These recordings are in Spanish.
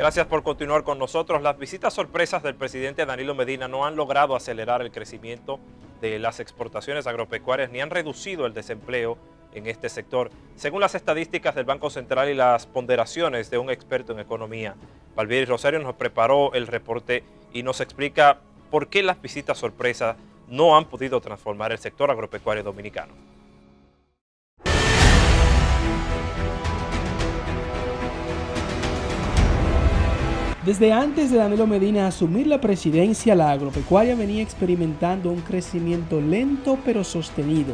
Gracias por continuar con nosotros. Las visitas sorpresas del presidente Danilo Medina no han logrado acelerar el crecimiento de las exportaciones agropecuarias ni han reducido el desempleo en este sector, según las estadísticas del Banco Central y las ponderaciones de un experto en economía. Valvieri Rosario nos preparó el reporte y nos explica por qué las visitas sorpresas no han podido transformar el sector agropecuario dominicano. Desde antes de Danilo Medina asumir la presidencia, la agropecuaria venía experimentando un crecimiento lento pero sostenido.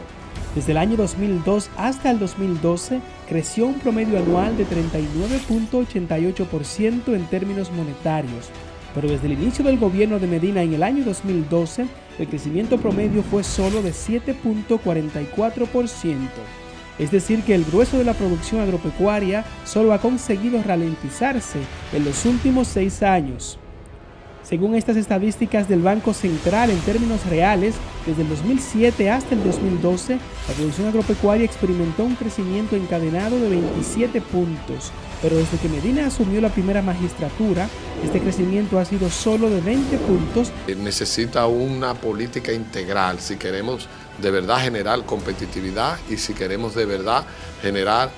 Desde el año 2002 hasta el 2012, creció un promedio anual de 39.88% en términos monetarios. Pero desde el inicio del gobierno de Medina en el año 2012, el crecimiento promedio fue solo de 7.44%. Es decir, que el grueso de la producción agropecuaria solo ha conseguido ralentizarse en los últimos 6 años. Según estas estadísticas del Banco Central, en términos reales, desde el 2007 hasta el 2012, la producción agropecuaria experimentó un crecimiento encadenado de 27 puntos, pero desde que Medina asumió la primera magistratura, este crecimiento ha sido solo de 20 puntos. Necesita una política integral si queremos de verdad generar competitividad y si queremos de verdad generar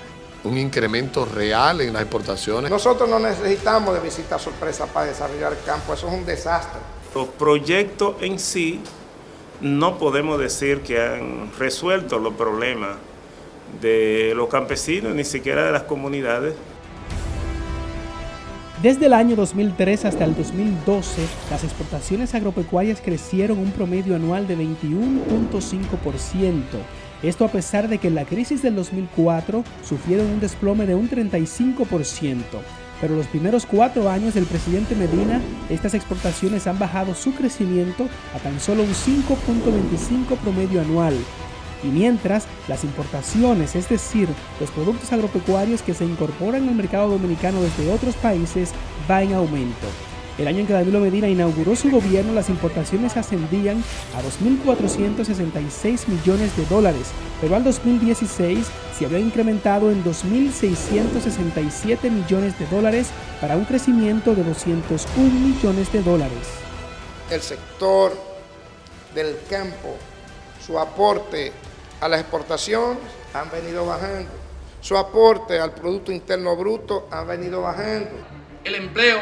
un incremento real en las exportaciones. Nosotros no necesitamos de visitas sorpresa para desarrollar el campo, eso es un desastre. Los proyectos en sí no podemos decir que han resuelto los problemas de los campesinos, ni siquiera de las comunidades. Desde el año 2003 hasta el 2012, las exportaciones agropecuarias crecieron un promedio anual de 21.5%. Esto a pesar de que en la crisis del 2004 sufrieron un desplome de un 35%. Pero los primeros 4 años del presidente Medina, estas exportaciones han bajado su crecimiento a tan solo un 5.25 promedio anual. Y mientras, las importaciones, es decir, los productos agropecuarios que se incorporan al mercado dominicano desde otros países, va en aumento. El año en que Danilo Medina inauguró su gobierno, las importaciones ascendían a 2.466 millones de dólares, pero al 2016 se habían incrementado en 2.667 millones de dólares para un crecimiento de 201 millones de dólares. El sector del campo, su aporte a la exportación han venido bajando, su aporte al Producto Interno Bruto ha venido bajando. El empleo.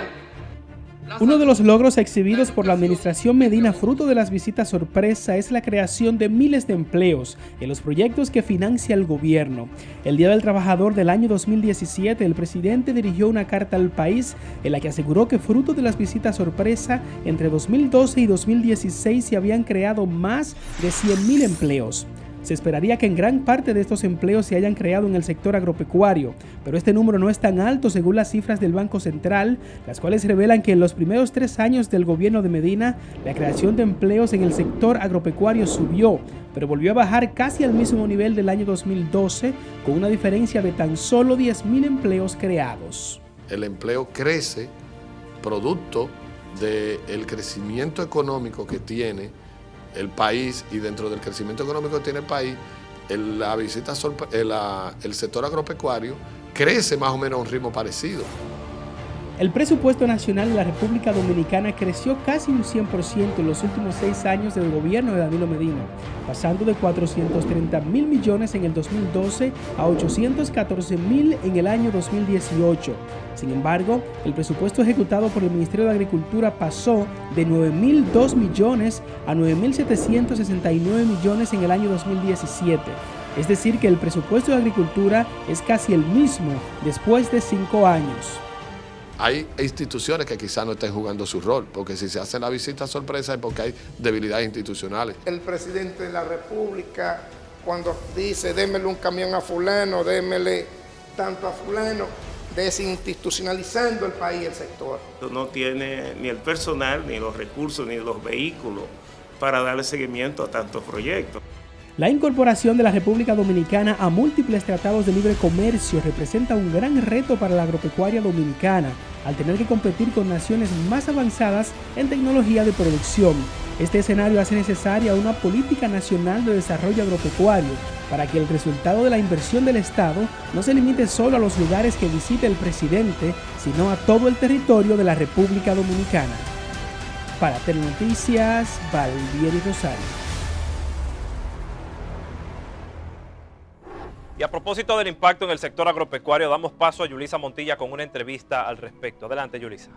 Uno de los logros exhibidos por la administración Medina fruto de las visitas sorpresa es la creación de miles de empleos en los proyectos que financia el gobierno. El Día del Trabajador del año 2017, el presidente dirigió una carta al país en la que aseguró que fruto de las visitas sorpresa, entre 2012 y 2016 se habían creado más de 100.000 empleos. Se esperaría que en gran parte de estos empleos se hayan creado en el sector agropecuario, pero este número no es tan alto según las cifras del Banco Central, las cuales revelan que en los primeros 3 años del gobierno de Medina, la creación de empleos en el sector agropecuario subió, pero volvió a bajar casi al mismo nivel del año 2012, con una diferencia de tan solo 10.000 empleos creados. El empleo crece producto del crecimiento económico que tiene el país, y dentro del crecimiento económico que tiene el país, el sector agropecuario crece más o menos a un ritmo parecido. El presupuesto nacional de la República Dominicana creció casi un 100% en los últimos 6 años del gobierno de Danilo Medina, pasando de 430.000 millones en el 2012 a 814.000 en el año 2018. Sin embargo, el presupuesto ejecutado por el Ministerio de Agricultura pasó de 9.002 millones a 9.769 millones en el año 2017. Es decir, que el presupuesto de Agricultura es casi el mismo después de 5 años. Hay instituciones que quizás no estén jugando su rol, porque si se hace la visita sorpresa es porque hay debilidades institucionales. El presidente de la República, cuando dice démele un camión a fulano, démele tanto a fulano, desinstitucionalizando el país y el sector. No tiene ni el personal, ni los recursos, ni los vehículos para darle seguimiento a tantos proyectos. La incorporación de la República Dominicana a múltiples tratados de libre comercio representa un gran reto para la agropecuaria dominicana, al tener que competir con naciones más avanzadas en tecnología de producción. Este escenario hace necesaria una política nacional de desarrollo agropecuario, para que el resultado de la inversión del Estado no se limite solo a los lugares que visite el presidente, sino a todo el territorio de la República Dominicana. Para Telenoticias, Valdieri Rosario. Y a propósito del impacto en el sector agropecuario, damos paso a Yulisa Montilla con una entrevista al respecto. Adelante, Yulisa.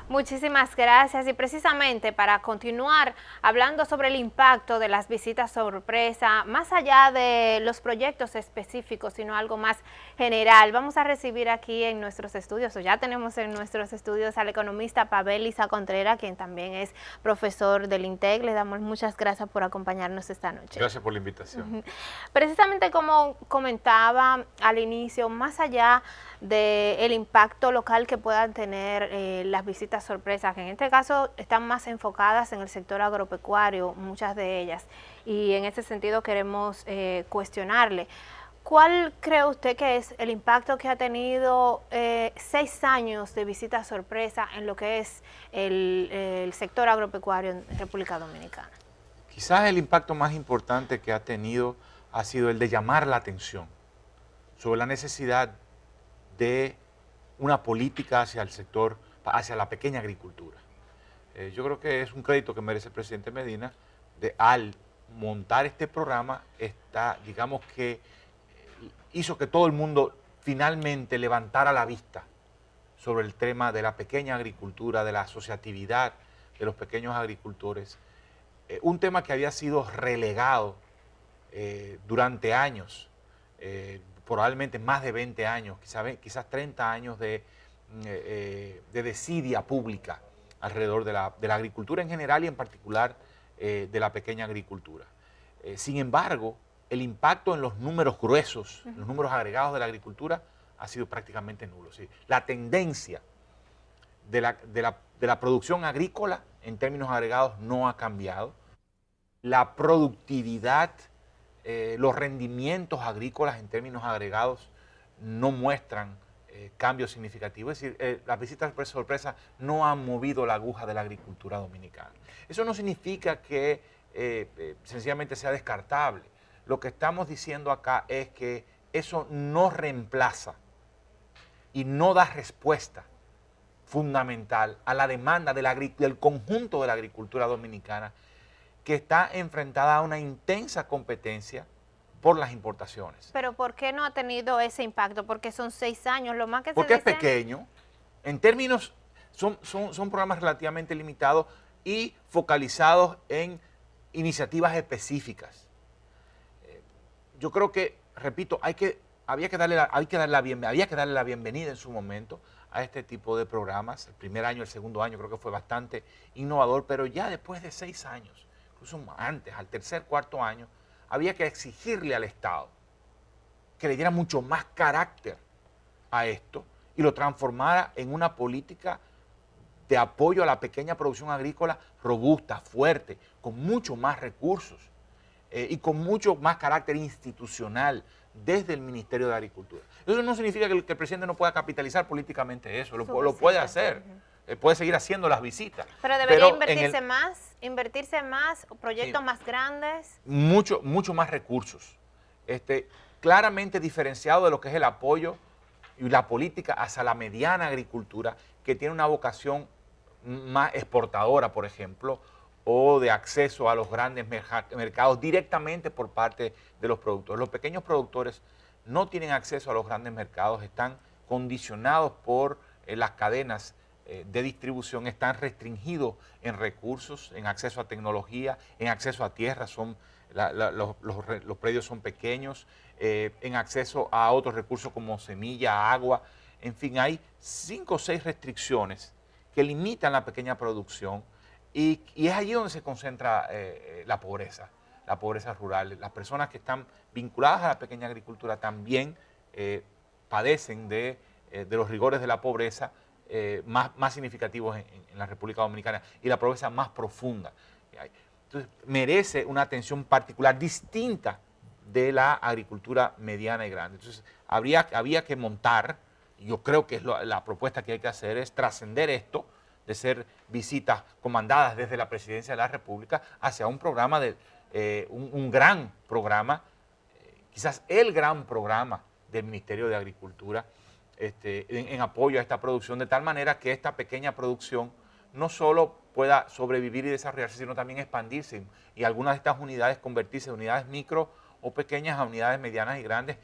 Muchísimas gracias, y precisamente para continuar hablando sobre el impacto de las visitas sorpresa, más allá de los proyectos específicos, sino algo más general, vamos a recibir aquí en nuestros estudios, o ya tenemos en nuestros estudios, al economista Pavel Isa Contreras, quien también es profesor del INTEC. Le damos muchas gracias por acompañarnos esta noche. Gracias por la invitación. Precisamente como comentaba al inicio, más allá del impacto local que puedan tener las visitas sorpresas, que en este caso están más enfocadas en el sector agropecuario, muchas de ellas, y en ese sentido queremos cuestionarle, ¿cuál cree usted que es el impacto que ha tenido 6 años de visita sorpresa en lo que es el sector agropecuario en República Dominicana? Quizás el impacto más importante que ha tenido ha sido el de llamar la atención sobre la necesidad de una política hacia el sector, hacia la pequeña agricultura. Yo creo que es un crédito que merece el presidente Medina al montar este programa, digamos que hizo que todo el mundo finalmente levantara la vista sobre el tema de la pequeña agricultura, de la asociatividad de los pequeños agricultores, un tema que había sido relegado durante años, probablemente más de 20 años, quizás 30 años de desidia pública alrededor de la agricultura en general y en particular de la pequeña agricultura. Sin embargo, el impacto en los números gruesos, los números agregados de la agricultura, ha sido prácticamente nulo. ¿Sí? La tendencia de la producción agrícola en términos agregados no ha cambiado. La productividad, los rendimientos agrícolas en términos agregados no muestran cambios significativos. Es decir, las visitas sorpresa no han movido la aguja de la agricultura dominicana. Eso no significa que sencillamente sea descartable. Lo que estamos diciendo acá es que eso no reemplaza y no da respuesta fundamental a la demanda del conjunto de la agricultura dominicana, que está enfrentada a una intensa competencia por las importaciones. Pero ¿por qué no ha tenido ese impacto? Porque son 6 años, lo más que porque se dice... es pequeño, en términos, son programas relativamente limitados y focalizados en iniciativas específicas. Yo creo que, repito, había que darle la bienvenida en su momento a este tipo de programas. El primer año, el segundo año creo que fue bastante innovador, pero ya después de 6 años, incluso antes, al tercer, cuarto año, había que exigirle al Estado que le diera mucho más carácter a esto y lo transformara en una política de apoyo a la pequeña producción agrícola robusta, fuerte, con mucho más recursos y con mucho más carácter institucional desde el Ministerio de Agricultura. Eso no significa que el presidente no pueda capitalizar políticamente eso, lo puede hacer. Puede seguir haciendo las visitas. Pero debería invertirse más, proyectos más grandes. Mucho más recursos. Claramente diferenciado de lo que es el apoyo y la política hacia la mediana agricultura, que tiene una vocación más exportadora, por ejemplo, o de acceso a los grandes mercados directamente por parte de los productores. Los pequeños productores no tienen acceso a los grandes mercados, están condicionados por las cadenas de distribución, están restringidos en recursos, en acceso a tecnología, en acceso a tierra, los predios son pequeños, en acceso a otros recursos como semilla, agua, en fin, hay 5 o 6 restricciones que limitan la pequeña producción y es allí donde se concentra la pobreza rural. Las personas que están vinculadas a la pequeña agricultura también padecen de los rigores de la pobreza más significativos en la República Dominicana y la pobreza más profunda que hay. Entonces, merece una atención particular distinta de la agricultura mediana y grande. Entonces, había que montar, yo creo que la propuesta que hay que hacer es trascender esto, de ser visitas comandadas desde la Presidencia de la República hacia un programa un gran programa, quizás el gran programa del Ministerio de Agricultura en apoyo a esta producción, de tal manera que esta pequeña producción no solo pueda sobrevivir y desarrollarse, sino también expandirse y algunas de estas unidades convertirse en unidades micro o pequeñas a unidades medianas y grandes,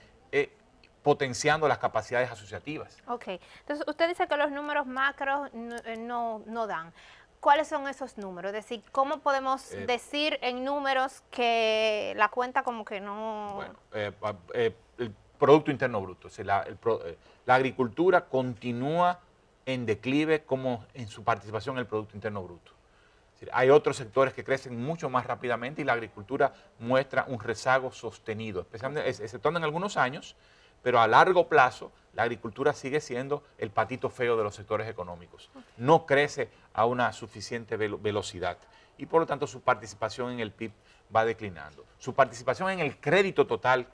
potenciando las capacidades asociativas. Ok, entonces usted dice que los números macros no dan. ¿Cuáles son esos números? Es decir, ¿cómo podemos decir en números que la cuenta como que no...? Bueno, el Producto Interno Bruto, o sea, la agricultura continúa en declive como en su participación en el Producto Interno Bruto. Es decir, hay otros sectores que crecen mucho más rápidamente y la agricultura muestra un rezago sostenido, especialmente, exceptuando en algunos años, pero a largo plazo la agricultura sigue siendo el patito feo de los sectores económicos. No crece a una suficiente velocidad y por lo tanto su participación en el PIB va declinando. Su participación en el crédito total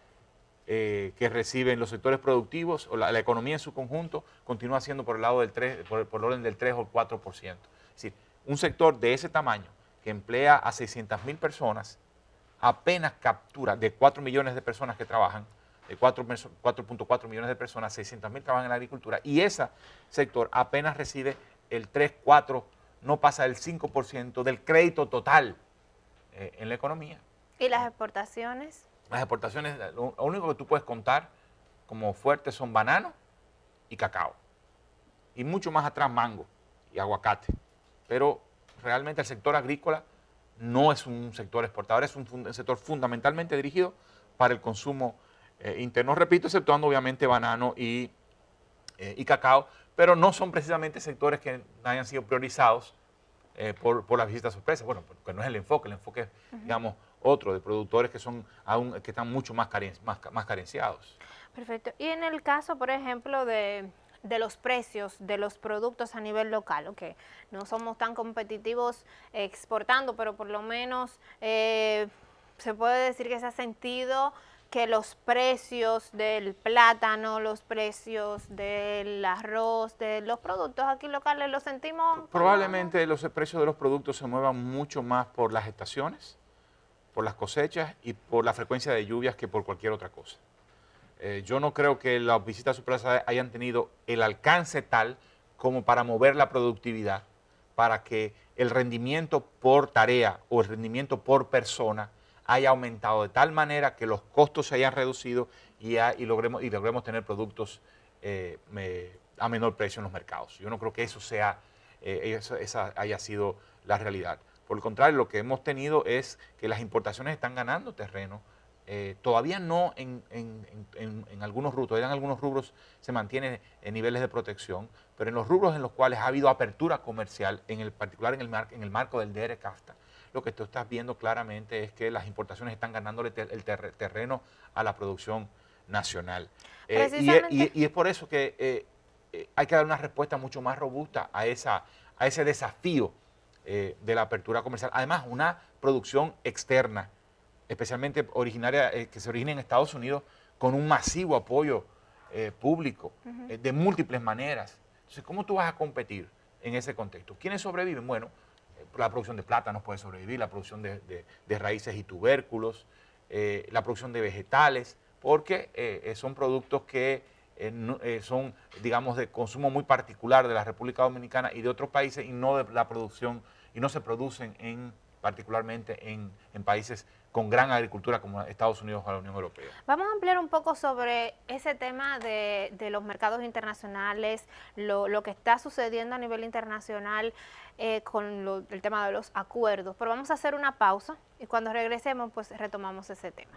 que reciben los sectores productivos o la economía en su conjunto continúa siendo por el lado del 3, por el orden del 3 o el 4%. Es decir, un sector de ese tamaño que emplea a 600.000 personas apenas captura de 4 millones de personas que trabajan, de 4.4 millones de personas, 600.000 trabajan en la agricultura y ese sector apenas recibe el 3, 4, no pasa del 5% del crédito total en la economía. ¿Y las exportaciones? Las exportaciones, lo único que tú puedes contar como fuertes son bananos y cacao. Y mucho más atrás mango y aguacate. Pero realmente el sector agrícola no es un sector exportador, es un sector fundamentalmente dirigido para el consumo interno, repito, exceptuando obviamente banano y cacao, pero no son precisamente sectores que hayan sido priorizados por la visita sorpresa. Bueno, porque no es el enfoque es, digamos, otro de productores que son que están mucho más carenciados. Perfecto. Y en el caso, por ejemplo, de los precios de los productos a nivel local, que no somos tan competitivos exportando, pero por lo menos se puede decir que se ha sentido que los precios del plátano, los precios del arroz, de los productos aquí locales, los sentimos... Probablemente los precios de los productos se muevan mucho más por las estaciones, por las cosechas y por la frecuencia de lluvias que por cualquier otra cosa. Yo no creo que las visitas sorpresas hayan tenido el alcance tal como para mover la productividad, para que el rendimiento por tarea o el rendimiento por persona haya aumentado de tal manera que los costos se hayan reducido y logremos tener productos a menor precio en los mercados. Yo no creo que eso esa haya sido la realidad. Por el contrario, lo que hemos tenido es que las importaciones están ganando terreno. Todavía no en algunos rubros, todavía en algunos rubros se mantienen en niveles de protección, pero en los rubros en los cuales ha habido apertura comercial, particular en el marco del DR-CAFTA, lo que tú estás viendo claramente es que las importaciones están ganándole el terreno a la producción nacional. Y es por eso que hay que dar una respuesta mucho más robusta a ese desafío de la apertura comercial. Además, una producción externa, especialmente que se origina en Estados Unidos, con un masivo apoyo público de múltiples maneras. Entonces, ¿cómo tú vas a competir en ese contexto? ¿Quiénes sobreviven? Bueno, la producción de plátanos puede sobrevivir, la producción de raíces y tubérculos, la producción de vegetales, porque son productos que son, digamos, de consumo muy particular de la República Dominicana y de otros países y no de la producción, y no se producen particularmente en países con gran agricultura como Estados Unidos o la Unión Europea. Vamos a ampliar un poco sobre ese tema de los mercados internacionales, lo que está sucediendo a nivel internacional con el tema de los acuerdos. Pero vamos a hacer una pausa y cuando regresemos pues retomamos ese tema.